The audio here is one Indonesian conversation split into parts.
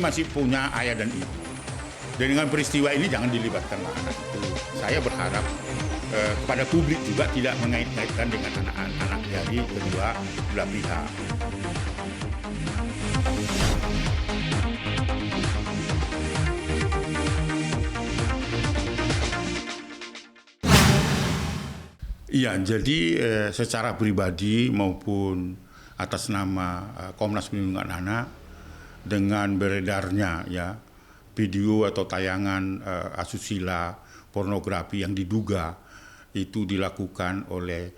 masih punya ayah dan ibu. Dan dengan peristiwa ini jangan dilibatkan anak itu. Saya berharap kepada publik juga tidak mengait-ngaitkan dengan anak-anak dari kedua belah pihak. Iya, jadi secara pribadi maupun atas nama Komnas Perlindungan Anak, dengan beredarnya ya video atau tayangan asusila, pornografi yang diduga itu dilakukan oleh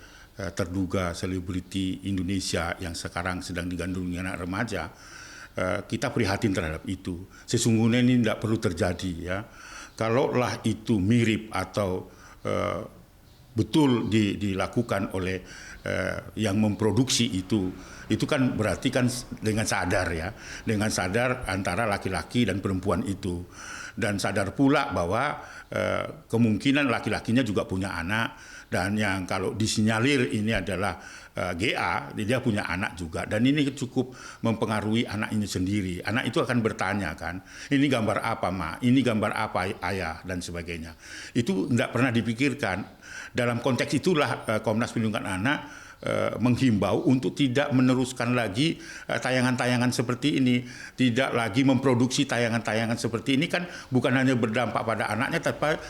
terduga selebriti Indonesia yang sekarang sedang digandrungi anak remaja, kita prihatin terhadap itu. Sesungguhnya ini tidak perlu terjadi ya. Kalaulah itu mirip atau betul dilakukan oleh yang memproduksi itu kan berarti kan dengan sadar ya, dengan sadar antara laki-laki dan perempuan itu, dan sadar pula bahwa kemungkinan laki-lakinya juga punya anak, dan yang kalau disinyalir ini adalah GA, dia punya anak juga, dan ini cukup mempengaruhi anak ini sendiri. Anak itu akan bertanya kan, ini gambar apa ma, ini gambar apa ayah, dan sebagainya. Itu tidak pernah dipikirkan. Dalam konteks itulah Komnas Perlindungan Anak menghimbau untuk tidak meneruskan lagi tayangan-tayangan seperti ini, tidak lagi memproduksi tayangan-tayangan seperti ini. Kan bukan hanya berdampak pada anaknya,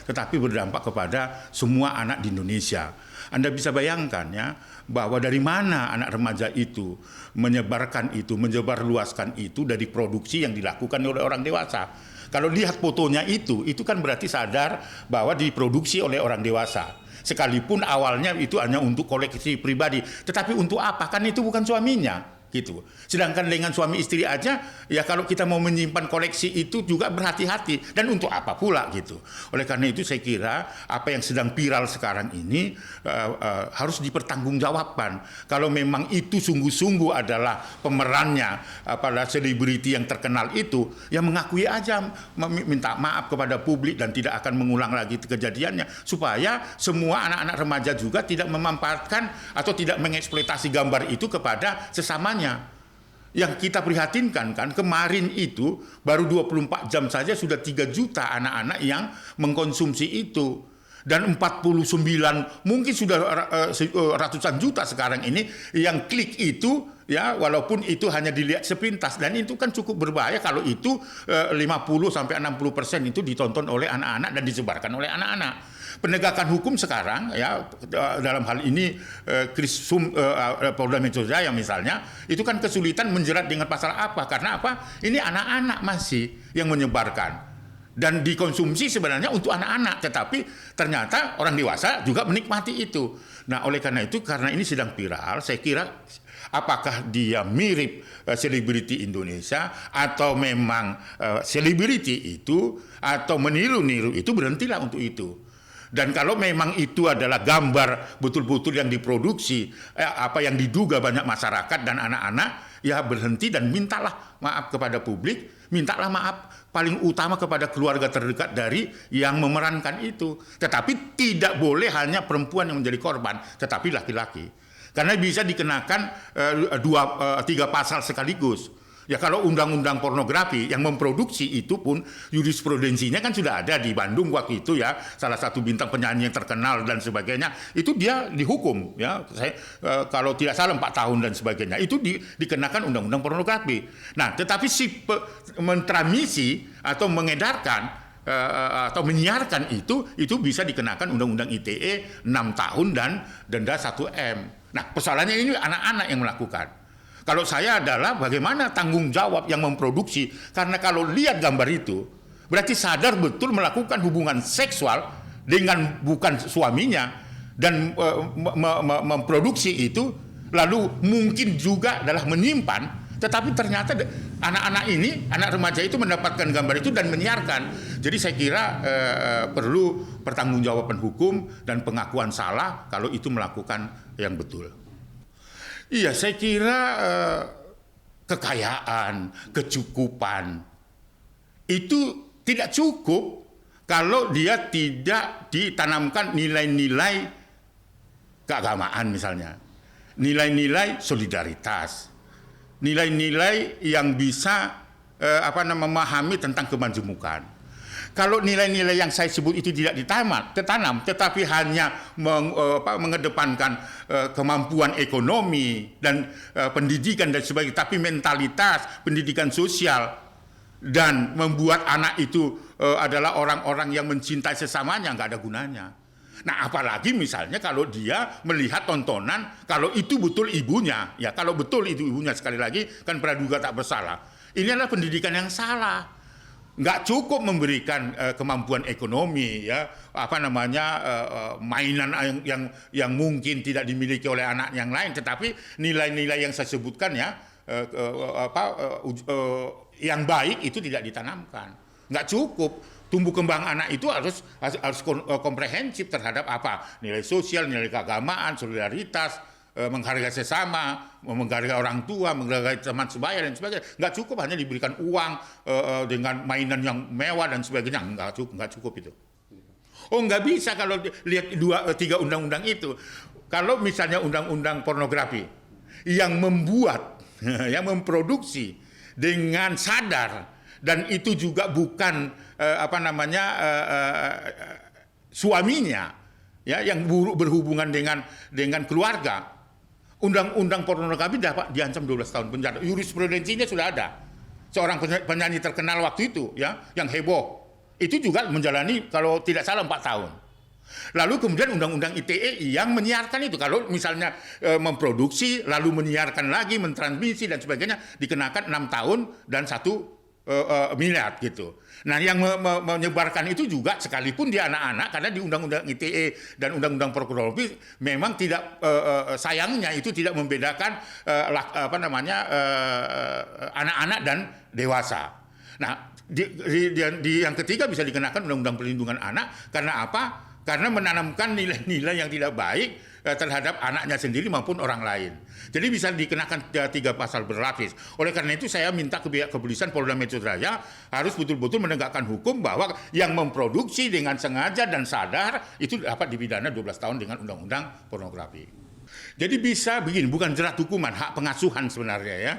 tetapi berdampak kepada semua anak di Indonesia. Anda bisa bayangkan ya, bahwa dari mana anak remaja itu menyebarluaskan itu dari produksi yang dilakukan oleh orang dewasa. Kalau lihat fotonya itu kan berarti sadar bahwa diproduksi oleh orang dewasa. Sekalipun awalnya itu hanya untuk koleksi pribadi, tetapi untuk apa? Kan itu bukan suaminya. Gitu. Sedangkan dengan suami istri aja, ya kalau kita mau menyimpan koleksi itu juga berhati-hati, dan untuk apa pula gitu. Oleh karena itu saya kira apa yang sedang viral sekarang ini harus dipertanggungjawabkan. Kalau memang itu sungguh-sungguh adalah pemerannya pada selebriti yang terkenal itu, ya mengakui aja, minta maaf kepada publik dan tidak akan mengulang lagi kejadiannya, supaya semua anak-anak remaja juga tidak memanfaatkan atau tidak mengeksploitasi gambar itu kepada sesamanya. Yang kita prihatinkan kan kemarin itu baru 24 jam saja sudah 3 juta anak-anak yang mengkonsumsi itu, dan 49 mungkin sudah ratusan juta sekarang ini yang klik itu ya, walaupun itu hanya dilihat sepintas, dan itu kan cukup berbahaya kalau itu 50-60% itu ditonton oleh anak-anak dan disebarkan oleh anak-anak. Penegakan hukum sekarang ya dalam hal ini Polda Metro Jaya misalnya itu kan kesulitan menjerat dengan pasal apa, karena apa? Ini anak-anak masih yang menyebarkan dan dikonsumsi sebenarnya untuk anak-anak, tetapi ternyata orang dewasa juga menikmati itu. Nah, oleh karena itu, karena ini sedang viral, saya kira apakah dia mirip selebriti Indonesia atau memang selebriti itu atau meniru-niru itu, berhentilah untuk itu. Dan kalau memang itu adalah gambar betul-betul yang diproduksi, apa yang diduga banyak masyarakat dan anak-anak, ya berhenti dan mintalah maaf kepada publik, mintalah maaf paling utama kepada keluarga terdekat dari yang memerankan itu. Tetapi tidak boleh hanya perempuan yang menjadi korban, tetapi laki-laki. Karena bisa dikenakan 3 pasal sekaligus. Ya kalau undang-undang pornografi yang memproduksi itu pun jurisprudensinya kan sudah ada di Bandung waktu itu ya, salah satu bintang penyanyi yang terkenal dan sebagainya, itu dia dihukum ya, kalau tidak salah 4 tahun dan sebagainya, itu dikenakan undang-undang pornografi. Nah, tetapi si mentranmisi atau mengedarkan atau menyiarkan itu bisa dikenakan undang-undang ITE 6 tahun dan denda 1 M. Nah, persoalannya ini anak-anak yang melakukan. Kalau saya adalah bagaimana tanggung jawab yang memproduksi, karena kalau lihat gambar itu berarti sadar betul melakukan hubungan seksual dengan bukan suaminya dan memproduksi itu, lalu mungkin juga adalah menyimpan, tetapi ternyata anak-anak ini, anak remaja itu mendapatkan gambar itu dan menyiarkan. Jadi saya kira perlu pertanggungjawaban hukum dan pengakuan salah kalau itu melakukan yang betul. Iya, saya kira kekayaan, kecukupan itu tidak cukup kalau dia tidak ditanamkan nilai-nilai keagamaan misalnya, nilai-nilai solidaritas, nilai-nilai yang bisa memahami tentang kemajemukan. Kalau nilai-nilai yang saya sebut itu tidak ditanam, tetapi hanya mengedepankan kemampuan ekonomi dan pendidikan dan sebagainya, tapi mentalitas, pendidikan sosial, dan membuat anak itu adalah orang-orang yang mencintai sesamanya, nggak ada gunanya. Nah, apalagi misalnya kalau dia melihat tontonan, kalau itu betul ibunya, ya kalau betul itu ibunya, sekali lagi kan praduga tak bersalah. Ini adalah pendidikan yang salah. Nggak cukup memberikan kemampuan ekonomi, ya mainan yang mungkin tidak dimiliki oleh anak yang lain, tetapi nilai-nilai yang saya sebutkan ya yang baik itu tidak ditanamkan. Nggak cukup. Tumbuh kembang anak itu harus komprehensif terhadap nilai sosial, nilai keagamaan, solidaritas, menghargai sesama, menghargai orang tua, menghargai teman sebaya dan sebagainya. Nggak cukup hanya diberikan uang dengan mainan yang mewah dan sebagainya. Nggak cukup itu. Oh, nggak bisa kalau lihat 2-3 undang-undang itu. Kalau misalnya undang-undang pornografi yang membuat, yang memproduksi dengan sadar, dan itu juga bukan suaminya, ya, yang berhubungan dengan keluarga. Undang-undang pornografi dapat diancam 12 tahun penjara. Jurisprudensinya sudah ada. Seorang penyanyi terkenal waktu itu, ya, yang heboh, itu juga menjalani kalau tidak salah 4 tahun. Lalu kemudian undang-undang ITE yang menyiarkan itu, kalau misalnya memproduksi lalu menyiarkan lagi, mentransmisi dan sebagainya, dikenakan 6 tahun dan 1 miliar gitu. Nah, yang menyebarkan itu juga sekalipun dia anak-anak, karena di undang-undang ITE dan undang-undang pornografi memang tidak, sayangnya itu tidak membedakan anak-anak dan dewasa. Nah, di yang ketiga bisa dikenakan undang-undang perlindungan anak karena apa? Karena menanamkan nilai-nilai yang tidak baik terhadap anaknya sendiri maupun orang lain. Jadi bisa dikenakan 3 pasal berlapis. Oleh karena itu saya minta ke pihak kepolisian Polda Metro Jaya harus betul-betul menegakkan hukum bahwa yang memproduksi dengan sengaja dan sadar itu dapat dipidana 12 tahun dengan undang-undang pornografi. Jadi bisa begini, bukan jerat hukuman, hak pengasuhan sebenarnya, ya.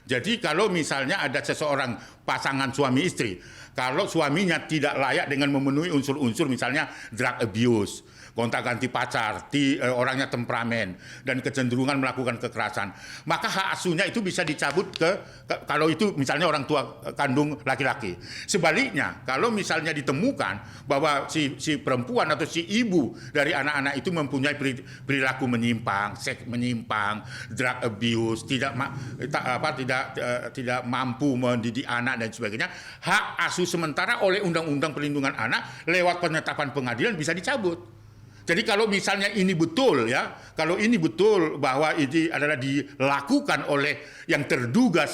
Jadi kalau misalnya ada seseorang pasangan suami istri, kalau suaminya tidak layak dengan memenuhi unsur-unsur misalnya drug abuse, gonta-ganti pacar, orangnya temperamen, dan kecenderungan melakukan kekerasan, maka hak asuhnya itu bisa dicabut kalau itu misalnya orang tua kandung laki-laki. Sebaliknya, kalau misalnya ditemukan bahwa si perempuan atau si ibu dari anak-anak itu mempunyai perilaku menyimpang, seks menyimpang, drug abuse, tidak mampu mendidik anak dan sebagainya, hak asuh sementara oleh Undang-Undang Perlindungan Anak lewat penetapan pengadilan bisa dicabut. Jadi kalau misalnya ini betul, ya, kalau ini betul bahwa ini adalah dilakukan oleh yang terduga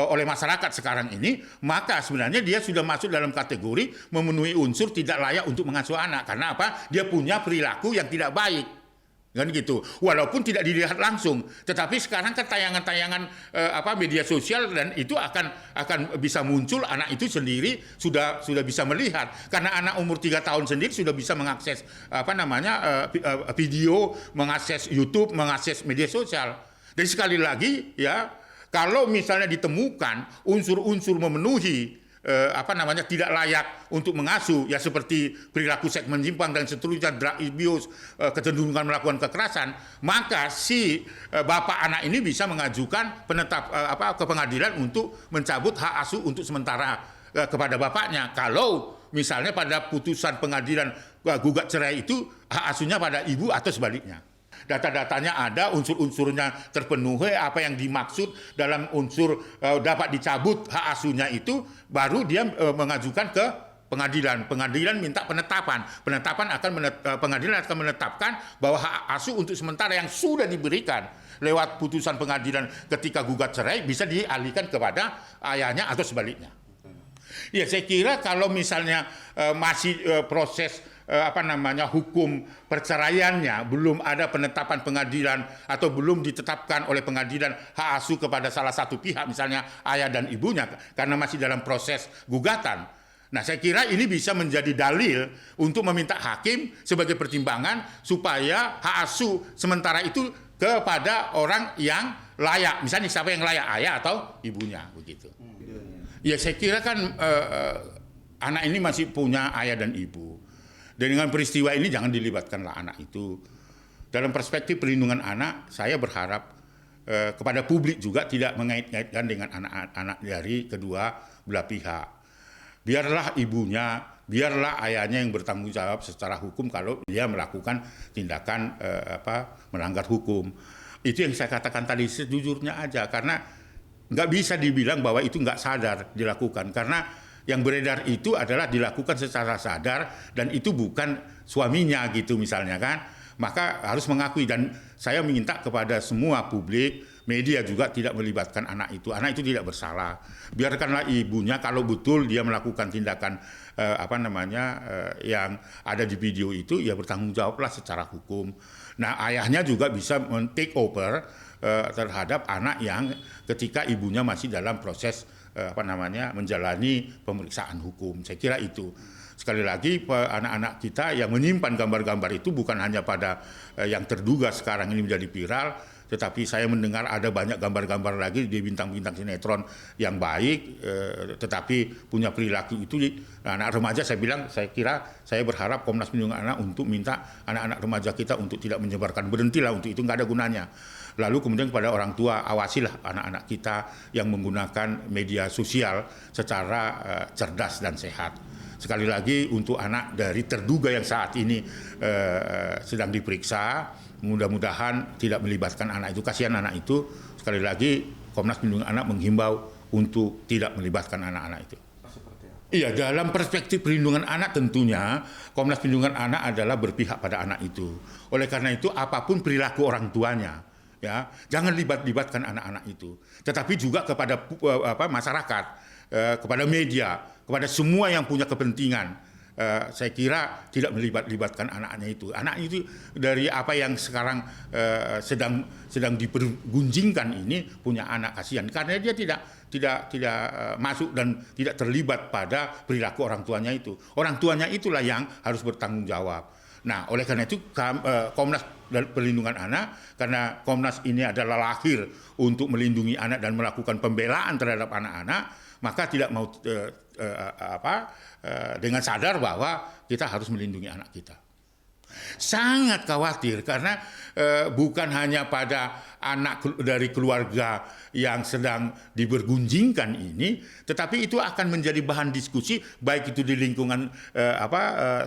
oleh masyarakat sekarang ini, maka sebenarnya dia sudah masuk dalam kategori memenuhi unsur tidak layak untuk mengasuh anak. Karena apa? Dia punya perilaku yang tidak baik. Kan gitu. Walaupun tidak dilihat langsung, tetapi sekarang kan tayangan-tayangan media sosial dan itu akan bisa muncul, anak itu sendiri sudah bisa melihat, karena anak umur 3 tahun sendiri sudah bisa mengakses video, mengakses YouTube, mengakses media sosial. Jadi sekali lagi, ya, kalau misalnya ditemukan unsur-unsur memenuhi tidak layak untuk mengasuh, ya, seperti perilaku seks menyimpang dan seterusnya, drug abuse, kecenderungan melakukan kekerasan, maka si bapak anak ini bisa mengajukan ke pengadilan untuk mencabut hak asuh untuk sementara kepada bapaknya. Kalau misalnya pada putusan pengadilan gugat cerai itu hak asuhnya pada ibu atau sebaliknya. Data-datanya ada, unsur-unsurnya terpenuhi, apa yang dimaksud dalam unsur dapat dicabut hak asuhnya itu, baru dia mengajukan ke pengadilan. Pengadilan minta penetapan. Pengadilan akan menetapkan bahwa hak asuh untuk sementara yang sudah diberikan lewat putusan pengadilan ketika gugat cerai bisa dialihkan kepada ayahnya atau sebaliknya. Ya, saya kira kalau misalnya masih proses hukum perceraiannya belum ada penetapan pengadilan atau belum ditetapkan oleh pengadilan hak asuh kepada salah satu pihak, misalnya ayah dan ibunya, karena masih dalam proses gugatan. Nah, saya kira ini bisa menjadi dalil untuk meminta hakim sebagai pertimbangan supaya hak asuh sementara itu kepada orang yang layak. Misalnya siapa yang layak, ayah atau ibunya, begitu. Ya saya kira kan anak ini masih punya ayah dan ibu. Dan dengan peristiwa ini jangan dilibatkanlah anak itu. Dalam perspektif perlindungan anak, saya berharap kepada publik juga tidak mengait-ngaitkan dengan anak-anak dari kedua belah pihak. Biarlah ibunya, biarlah ayahnya yang bertanggung jawab secara hukum kalau dia melakukan tindakan melanggar hukum. Itu yang saya katakan tadi, sejujurnya aja, karena nggak bisa dibilang bahwa itu nggak sadar dilakukan, karena yang beredar itu adalah dilakukan secara sadar dan itu bukan suaminya gitu misalnya kan, maka harus mengakui. Dan saya minta kepada semua publik, media juga tidak melibatkan anak itu tidak bersalah, biarkanlah ibunya kalau betul dia melakukan tindakan yang ada di video itu, ya bertanggung jawablah secara hukum. Nah ayahnya juga bisa men-take over terhadap anak yang ketika ibunya masih dalam proses menjalani pemeriksaan hukum. Saya kira itu. Sekali lagi anak-anak kita yang menyimpan gambar-gambar itu bukan hanya pada yang terduga sekarang ini menjadi viral, tetapi saya mendengar ada banyak gambar-gambar lagi di bintang-bintang sinetron yang baik, tetapi punya perilaku itu anak remaja. Saya berharap Komnas Perlindungan Anak untuk minta anak-anak remaja kita untuk tidak menyebarkan, berhentilah untuk itu, nggak ada gunanya. Lalu kemudian kepada orang tua, awasilah anak-anak kita yang menggunakan media sosial secara cerdas dan sehat. Sekali lagi untuk anak dari terduga yang saat ini sedang diperiksa, mudah-mudahan tidak melibatkan anak itu, kasihan anak itu. Sekali lagi Komnas Perlindungan Anak menghimbau untuk tidak melibatkan anak-anak itu. Iya, dalam perspektif perlindungan anak tentunya Komnas Perlindungan Anak adalah berpihak pada anak itu. Oleh karena itu apapun perilaku orang tuanya, ya jangan libatkan anak-anak itu. Tetapi juga kepada masyarakat, kepada media, kepada semua yang punya kepentingan. Saya kira tidak melibatkan anak-anaknya itu. Anak itu dari apa yang sekarang sedang dipergunjingkan ini punya anak, kasihan karena dia tidak masuk dan tidak terlibat pada perilaku orang tuanya itu. Orang tuanya itulah yang harus bertanggung jawab. Nah, oleh karena itu Komnas Perlindungan Anak, karena Komnas ini adalah lahir untuk melindungi anak dan melakukan pembelaan terhadap anak-anak, maka tidak mau dengan sadar bahwa kita harus melindungi anak kita. Sangat khawatir karena bukan hanya pada anak dari keluarga yang sedang dibergunjingkan ini, tetapi itu akan menjadi bahan diskusi baik itu di lingkungan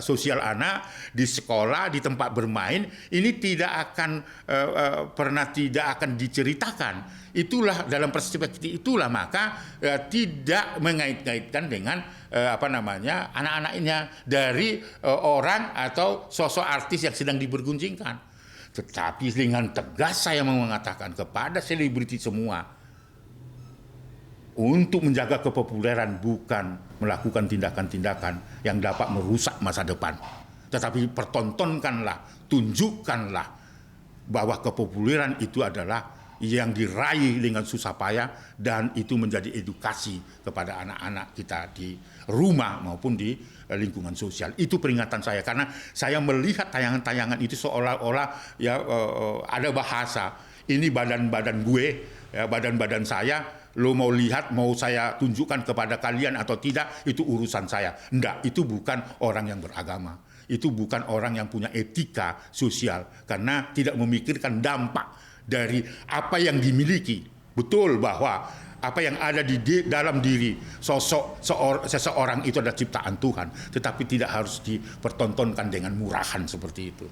sosial anak, di sekolah, di tempat bermain. Ini tidak akan diceritakan. Itulah dalam perspektif itulah maka tidak mengait-ngaitkan dengan anak-anaknya dari orang atau sosok artis yang sedang dibergunjingkan. Tetapi dengan tegas saya mau mengatakan kepada selebriti semua untuk menjaga kepopuleran, bukan melakukan tindakan-tindakan yang dapat merusak masa depan. Tetapi pertontonkanlah, tunjukkanlah bahwa kepopuleran itu adalah yang diraih dengan susah payah, dan itu menjadi edukasi kepada anak-anak kita di rumah maupun di lingkungan sosial. Itu peringatan saya, karena saya melihat tayangan-tayangan itu seolah-olah ada bahasa, ini badan-badan gue, ya, badan-badan saya, lo mau lihat, mau saya tunjukkan kepada kalian atau tidak, itu urusan saya. Enggak, itu bukan orang yang beragama. Itu bukan orang yang punya etika sosial, karena tidak memikirkan dampak dari apa yang dimiliki. Betul bahwa apa yang ada di dalam diri seseorang itu adalah ciptaan Tuhan, tetapi tidak harus dipertontonkan dengan murahan seperti itu.